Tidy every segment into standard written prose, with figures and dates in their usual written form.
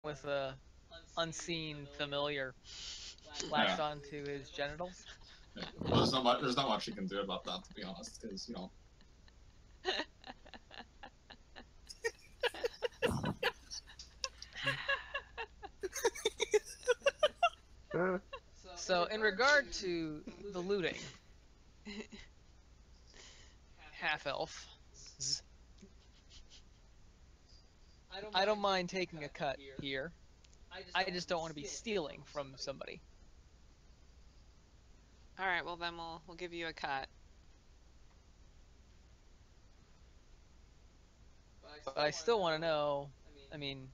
with a unseen familiar latched Yeah. onto his genitals. Yeah. Well, there's not much you can do about that, to be honest, because So, in regard to the looting, half elf, I don't mind taking a cut here. I just don't want to be stealing from somebody. All right, well then we'll give you a cut. But I still want to know. I mean,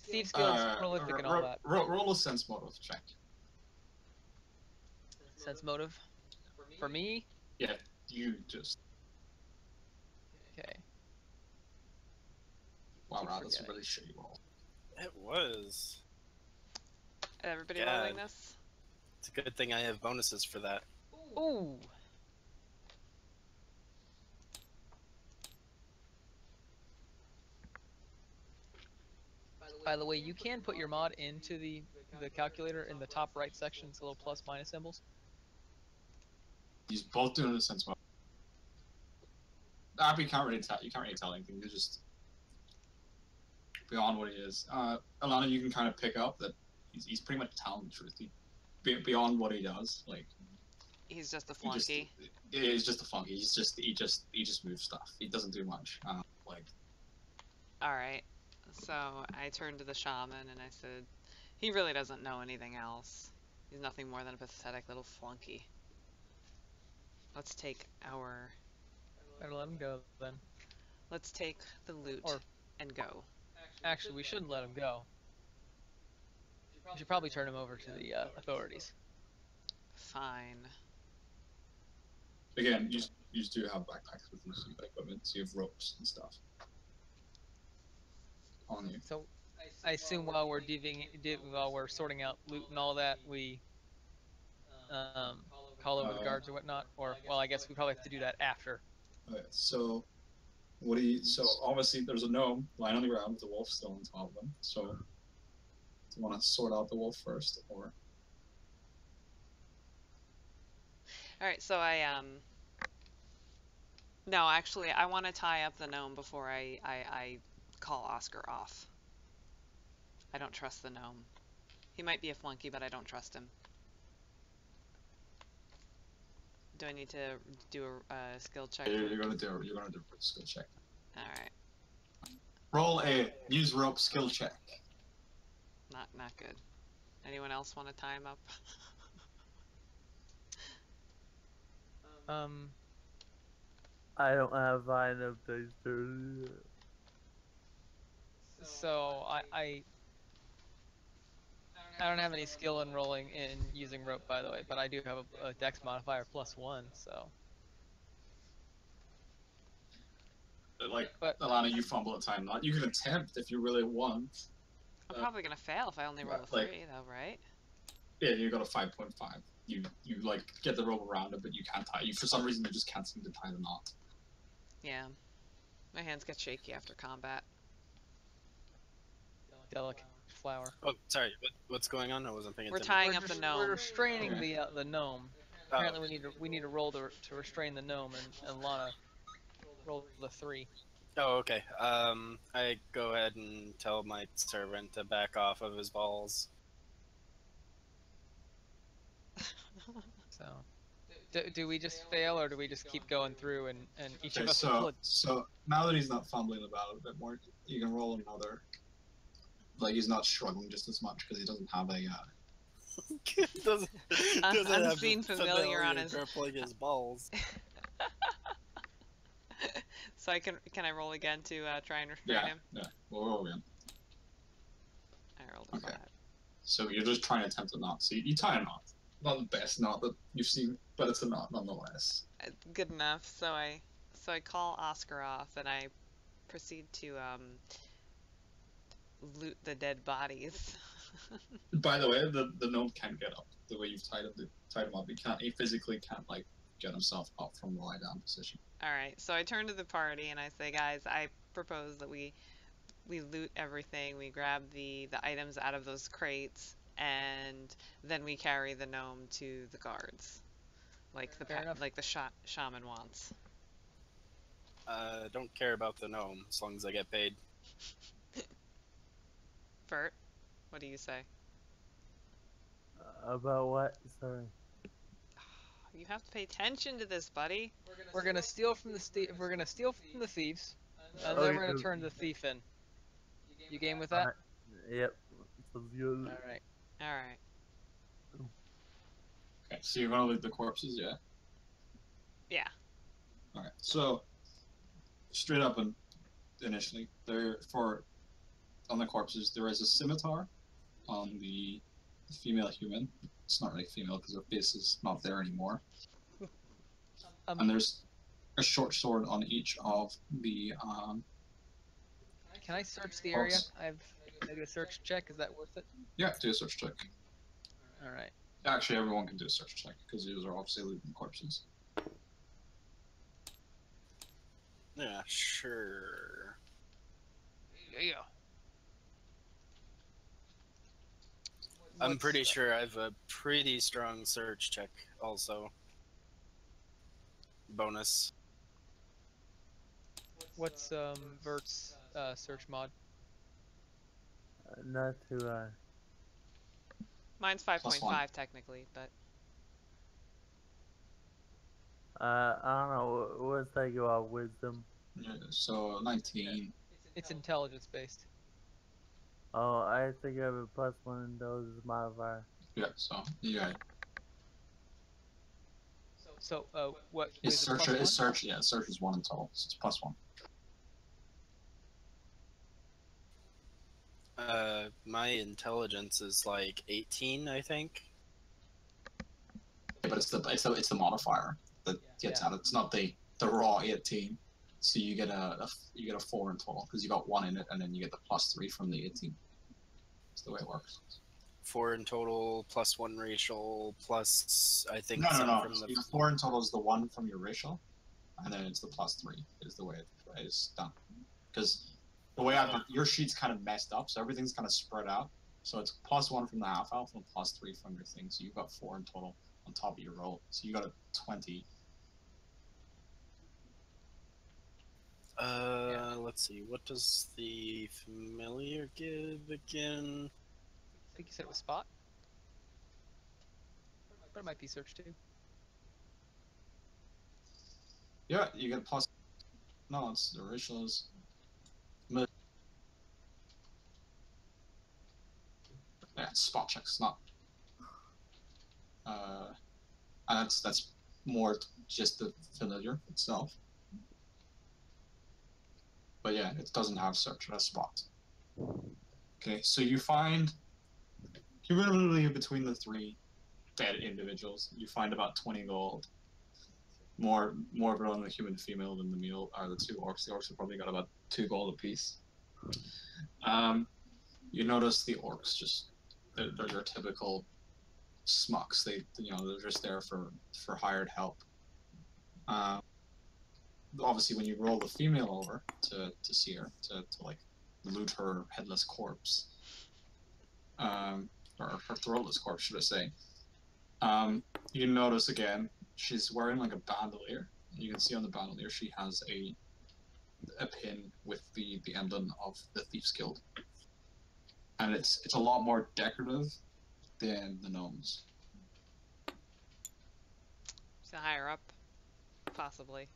Steve Skill's prolific and all that. roll a sense motive check. Sense motive for me. Yeah, you just. Okay. Wow, Keep that's a forgetting. really shitty roll. It was. Everybody Yeah. rolling this? It's a good thing I have bonuses for that. Ooh. By the way, you can put your mod into the calculator in the top right section. It's a little plus minus symbols. He's both doing a sense motive. You can't really tell anything. You're just beyond what he is. Alana, you can kind of pick up that he's pretty much telling the truth. Beyond what he does, like He's just a flunky. He's just a flunky. He just moves stuff. He doesn't do much. All right. So I turned to the shaman and I said, he really doesn't know anything else. He's nothing more than a pathetic little flunky. Let's take our... Better let him go then. Let's take the loot Or- and go. Actually, we shouldn't let him go. We should probably turn him over to the authorities. Fine. Again, you do have backpacks with some equipment, so you have ropes and stuff on you. So, I assume while we're sorting out loot and all that, we call over the guards or whatnot. Or, well, I guess we probably have to do that after. Okay, so obviously there's a gnome lying on the ground with a wolf still on top of him. So, do you want to sort out the wolf first, or? All right, so no, actually, I want to tie up the gnome before I call Oscar off. I don't trust the gnome. He might be a flunky, but I don't trust him. Do I need to do a skill check? Yeah, you're gonna do a skill check. All right, Roll a use rope skill check. not good. Anyone else want to tie him up? I don't have line of things. So I don't have any skill in rolling in using rope, by the way, but I do have a dex modifier +1, so. Like, But- Alana, you fumble at time not. You can attempt if you really want. I'm probably gonna fail if I only roll a like- 3, though, right? Yeah, you got a 5.5. You like get the rope around it, but you can't tie. You for some reason you just can't seem to tie the knot. Yeah. My hands get shaky after combat. Delicate flower. Oh, sorry. What's going on? I wasn't paying We're attention. tying up the We're gnome. restraining Okay. the gnome. Oh, Apparently we need to roll to restrain the gnome, and Lana rolled the 3. oh, okay. I go ahead and tell my servant to back off of his balls. So, do we just fail, or do we just keep going through and each of Okay, us will so now that he's not fumbling about it a bit more, you can roll another. Like he's not struggling just as much because he doesn't have a. doesn't have Unseen the familiar on his- crippling his balls. So can I roll again to try and restrain him? Yeah. We'll roll again. I rolled a Okay. 5. So you're just trying to attempt a knot. So you tie a knot. Not the best knot that you've seen, but it's a knot nonetheless. Good enough. So I call Oscar off and I proceed to loot the dead bodies. By the way, the gnome can't get up. The way you've tied him up, he physically can't like get himself up from the lie down position. All right. So I turn to the party and I say, guys, I propose that we we loot everything. We grab the items out of those crates, and then we carry the gnome to the guards, like Fair enough. like the shaman wants. Don't care about the gnome as long as I get paid. Bert, what do you say? About what? Sorry. You have to pay attention to this, buddy. We're gonna steal from the we're gonna steal from the thieves, and Oh, then you we're gonna do- turn the thief in. You game with that? Yep. Sounds good. All right. All right. Okay, so you're gonna loot the corpses, yeah? Yeah. Alright, so straight up and initially, on the corpses there is a scimitar on the female human. It's not really female because her face is not there anymore. And there's a short sword on each of the Can I search the area? Corpse. Can I do a search check? Is that worth it? yeah, do a search check. All right. Actually, everyone can do a search check because these are obviously looting corpses. Yeah, sure. Yeah. I'm pretty sure I have a pretty strong search check also. Bonus. What's Vert's search mod? Not too high. Mine's Plus 5.5 one. technically, but I don't know. What's that go out? Wisdom. Yeah, so 19. It's intelligence based. Oh, I think I have a +1 intelligence modifier. Yeah, so you got it. So what? His is it search, plus his one? search, yeah, search is 1 in total, so it's +1. My intelligence is like 18, I think. Yeah, but it's the modifier that gets Yeah. out. It's not the raw 18. So you get a 4 in total because you got 1 in it, and then you get the +3 from the 18. That's the way it works. 4 in total, plus 1 racial, plus I think No, some no, from no. the Your 4 in total is the 1 from your racial, and then it's the +3 is the way it is done. Because the way your sheet's kind of messed up, so everything's kind of spread out. So it's +1 from the half elf and +3 from your thing. So you've got 4 in total on top of your roll. So you got a 20. Let's see, what does the familiar give again? I think you said it was spot. But it might be search too. Yeah, you get a plus. No, it's the racial is. Yeah, it's spot checks, not. And that's more just the familiar itself. But yeah, it doesn't have search, it has spot. Okay, so you find cumulatively between the 3 dead individuals, you find about 20 gold. More of it on the human female than the male are the 2 orcs. The orcs have probably got about 2 gold apiece. You notice the orcs just they're your typical smucks. They're just there for hired help. Obviously, when you roll the female over to see her to like loot her headless corpse, or her throatless corpse, should I say? You notice again she's wearing like a bandolier. You can see on the bandolier she has a pin with the emblem of the Thieves Guild, and it's a lot more decorative than the gnomes. so higher up, possibly.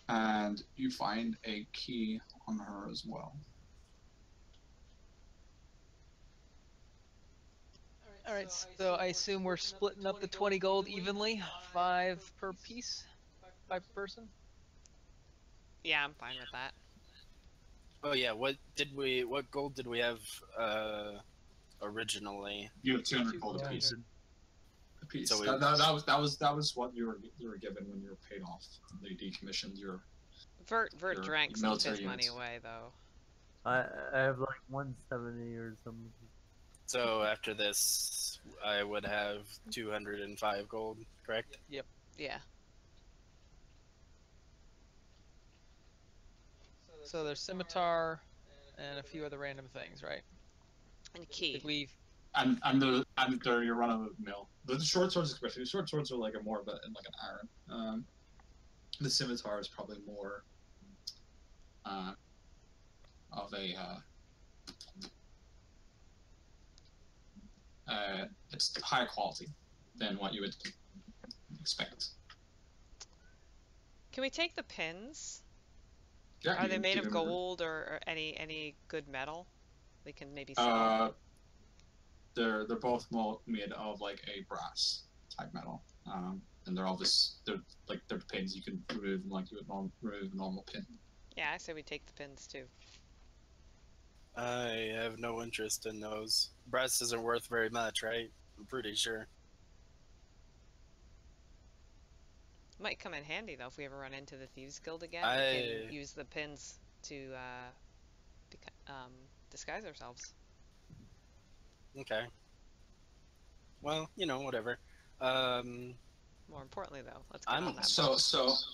And you find a key on her as well. All right. So I assume we're splitting up the 20 gold evenly, 5 per piece, 5 per person. Yeah, I'm fine with that. Oh yeah, what gold did we have originally? You have 200 gold 200. apiece. Apiece. So that was what you were given when you were paid off. They decommissioned your. Vert Your drank some of his military money units. away though. I have like 170 or something. So after this, I would have 205 gold, correct? Yeah. So there's scimitar and a few other random things, right? And key. Did we? And they're your run of the mill. The short swords, especially, the short swords are like a more of a like an iron. The scimitar is probably more of a it's higher quality than what you would expect. Can we take the pins? Yeah, Are you they can made give of them- gold or any good metal? We can maybe sell. They're both made of like a brass type metal, and they're they're pins you can remove them like you would remove a normal pin. Yeah, I say we take the pins too. I have no interest in those. Brass isn't worth very much, right? I'm pretty sure. Might come in handy though if we ever run into the Thieves Guild again. We can use the pins to disguise ourselves. Okay. Well, whatever. More importantly though, let's get I'm- on that. So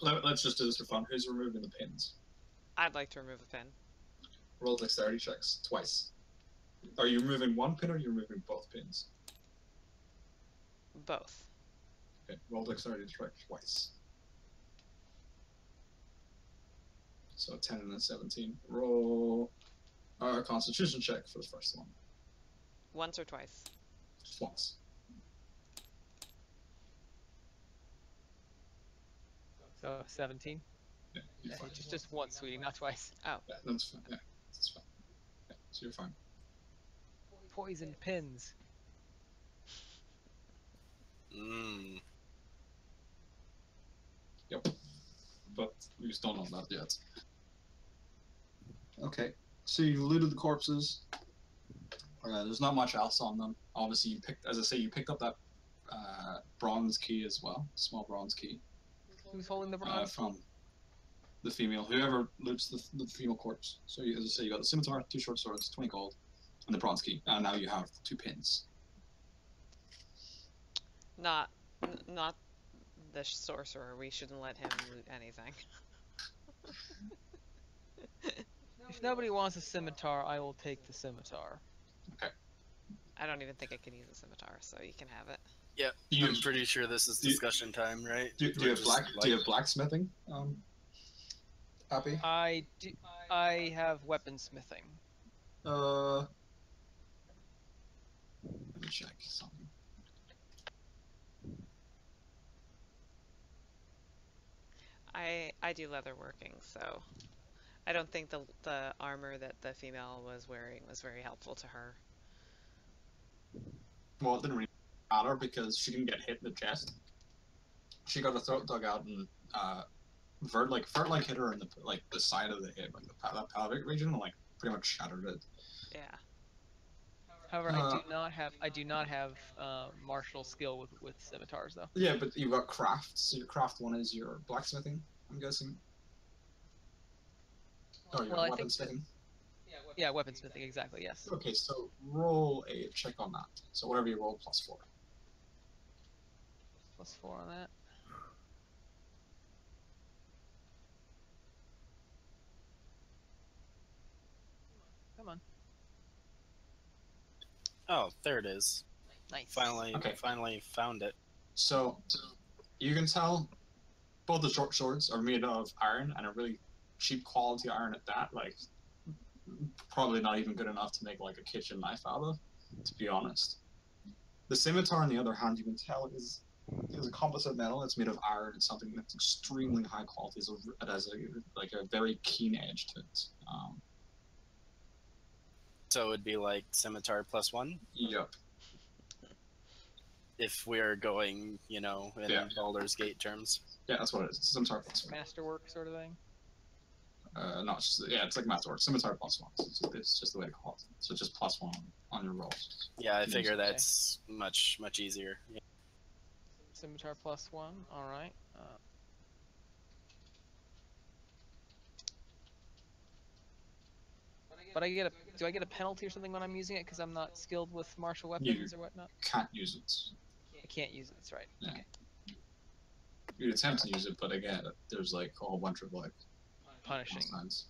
let's just do this for fun. Who's removing the pins? I'd like to remove a pin. Roll dexterity checks twice. Are you removing one pin or are you removing both pins? Both. Okay, roll dexterity check twice. So a 10 and a 17. Roll a constitution check for the first one. Once or twice. Just once. So 17. Yeah, you're Yeah, fine. just once, sweetie, not twice. Yeah, that's fine. Yeah, that's fine. Yeah, so you're fine. Poison pins. Mm. Yep. But we just don't know that yet. Okay, so you looted the corpses. There's not much else on them. Obviously, you picked up that bronze key as well, small bronze key Who's holding the bronze? from the female. Whoever loots the female corpse. So, as I say, you got the scimitar, 2 short swords, 20 gold, and the bronze key. And now you have 2 pins. Not the sorcerer. We shouldn't let him loot anything. If nobody wants a scimitar, I will take the scimitar. I don't even think I can use a scimitar, so you can have it. Yeah, You- I'm pretty sure this is do you- discussion time, right? Do you We're have just, do you have blacksmithing? Happy? I have weaponsmithing. Let me check something. I do leather working, so I don't think the armor that the female was wearing was very helpful to her. Well, it didn't really matter because she didn't get hit in the chest. She got her throat dug out and Vert hit her in the side of the hip, like the pelvic region, and pretty much shattered it. Yeah. However, I do not have martial skill with scimitars though. Yeah, but you've got craft. So your craft one is your blacksmithing, I'm guessing. Or your Well, I think that- weaponsmithing. Yeah, weaponsmithing, exactly. Yes. Okay, so roll a check on that. So whatever you roll, +4. +4 on that. Come on. Oh, there it is. Nice. Finally found it. So you can tell both the short swords are made of iron and a really cheap quality iron at that. Probably not even good enough to make a kitchen knife out of, to be honest. The scimitar, on the other hand, you can tell is a composite metal. It's made of iron. It's something that's extremely high quality. It has a very keen edge to it. So it would be like scimitar +1 Yep. if we're going, in Yeah. Baldur's Gate terms. Yeah, that's what it is. Scimitar +1. Masterwork sort of thing. No, it's like masterwork. Scimitar +1. It's just the way to call it. So just +1 on your rolls. Yeah, I figure Okay. that's much easier. Yeah. Scimitar +1. All right. But do I get a penalty or something when I'm using it because I'm not skilled with martial weapons or whatnot? Can't use it. I can't use it. That's right. Yeah. Okay. You attempt to use it, but again, there's a whole bunch of Punishing. signs.